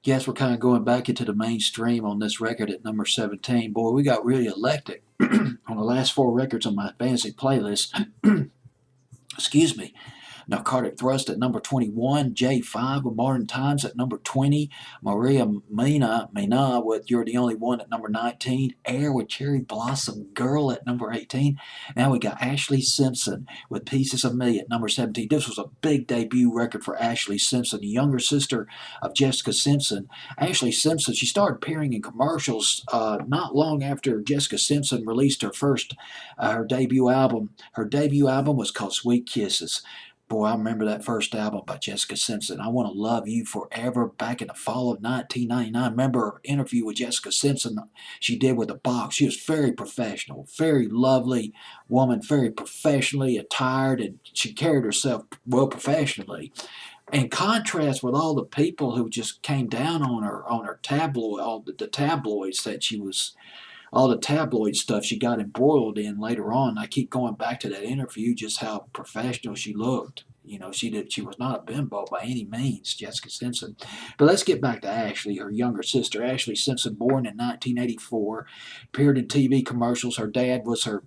Guess we're kind of going back into the mainstream on this record at number 17. Boy, we got really eclectic on the last four records on my fantasy playlist. Excuse me. Narcotic Thrust at number 21, J5 with Modern Times at number 20, Maria Mina with You're the Only One at number 19, Air with Cherry Blossom Girl at number 18. Now we got Ashlee Simpson with Pieces of Me at number 17. This was a big debut record for Ashlee Simpson, the younger sister of Jessica Simpson. Ashlee Simpson, she started appearing in commercials not long after Jessica Simpson released her debut album. Her debut album was called Sweet Kisses. Boy, I remember that first album by Jessica Simpson. I Want to Love You Forever back in the fall of 1999. I remember her interview with Jessica Simpson she did with the Box. She was very professional, very lovely woman, very professionally attired, and she carried herself well professionally. In contrast with all the people who just came down on her tabloid, all the tabloids that she was all the tabloid stuff she got embroiled in later on. I keep going back to that interview, just how professional she looked. You know, she was not a bimbo by any means, Jessica Simpson. But let's get back to Ashlee, her younger sister. Ashlee Simpson, born in 1984, appeared in TV commercials. Her dad was her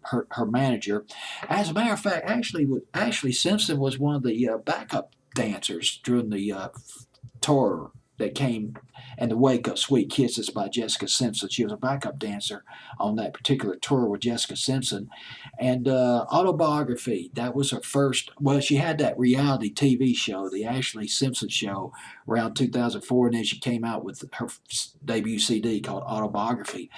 manager. As a matter of fact, Ashlee Simpson was one of the backup dancers during the tour that came in the wake of Sweet Kisses by Jessica Simpson. She was a backup dancer on that particular tour with Jessica Simpson. And Autobiography, that was her first. Well, she had that reality TV show, the Ashlee Simpson Show, around 2004, and then she came out with her debut CD called Autobiography.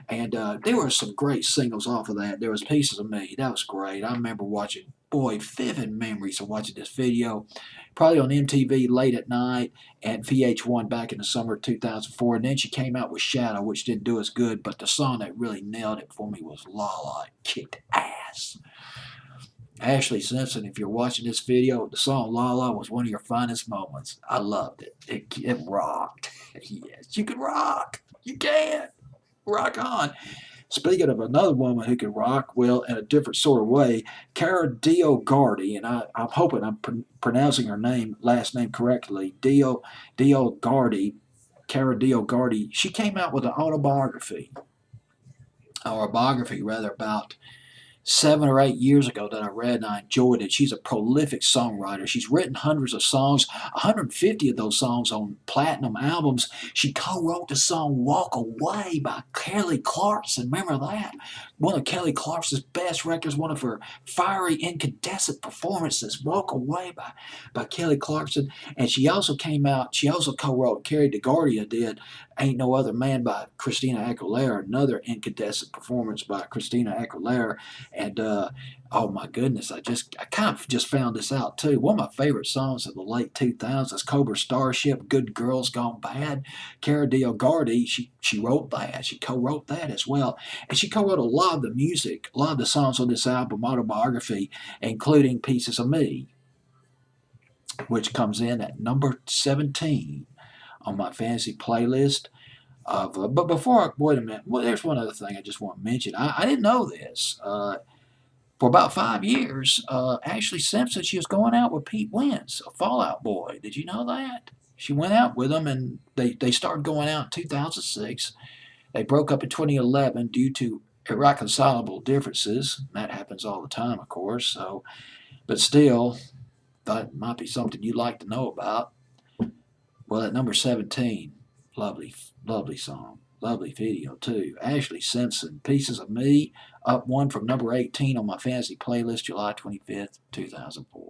And there were some great singles off of that. There was Pieces of Me. That was great. I remember watching, boy, vivid memories of watching this video, probably on MTV late at night and VH1 back in the summer of 2004. And then she came out with Shadow, which didn't do as good, but the song that really nailed it for me was La La. It kicked ass. Ashlee Simpson, if you're watching this video, the song La La was one of your finest moments. I loved it. It rocked. Yes, you can rock. You can. Rock on. Speaking of another woman who can rock, well, in a different sort of way, Cara DioGuardi, and I'm hoping I'm pronouncing her last name correctly, DioGuardi, Cara DioGuardi, she came out with an autobiography, or a biography rather, about 7 or 8 years ago that I read and I enjoyed it. She's a prolific songwriter. She's written hundreds of songs, 150 of those songs on platinum albums. She co-wrote the song Walk Away by Kelly Clarkson. Remember that? One of Kelly Clarkson's best records, one of her fiery, incandescent performances, Walk Away by Kelly Clarkson. And she also co-wrote, Carrie DeGardia did, Ain't No Other Man by Christina Aguilera, another incandescent performance by Christina Aguilera. And oh my goodness, I kind of just found this out too. One of my favorite songs of the late 2000s, Cobra Starship, Good Girls Gone Bad. Cara DioGuardi, she wrote that. She co-wrote that as well. And she co-wrote a lot of the music, a lot of the songs on this album, Autobiography, including Pieces of Me, which comes in at number 17 on my fantasy playlist. But wait a minute, well, there's one other thing I just want to mention. I didn't know this. For about 5 years, Ashlee Simpson, she was going out with Pete Wentz, a Fallout Boy. Did you know that? She went out with him, and they started going out in 2006. They broke up in 2011 due to irreconcilable differences. That happens all the time, of course. So, but still, thought it might be something you'd like to know about. Well, at number 17, lovely, lovely song. Lovely video, too. Ashlee Simpson, Pieces of Me, up one from number 18 on my fantasy playlist, July 25th, 2004.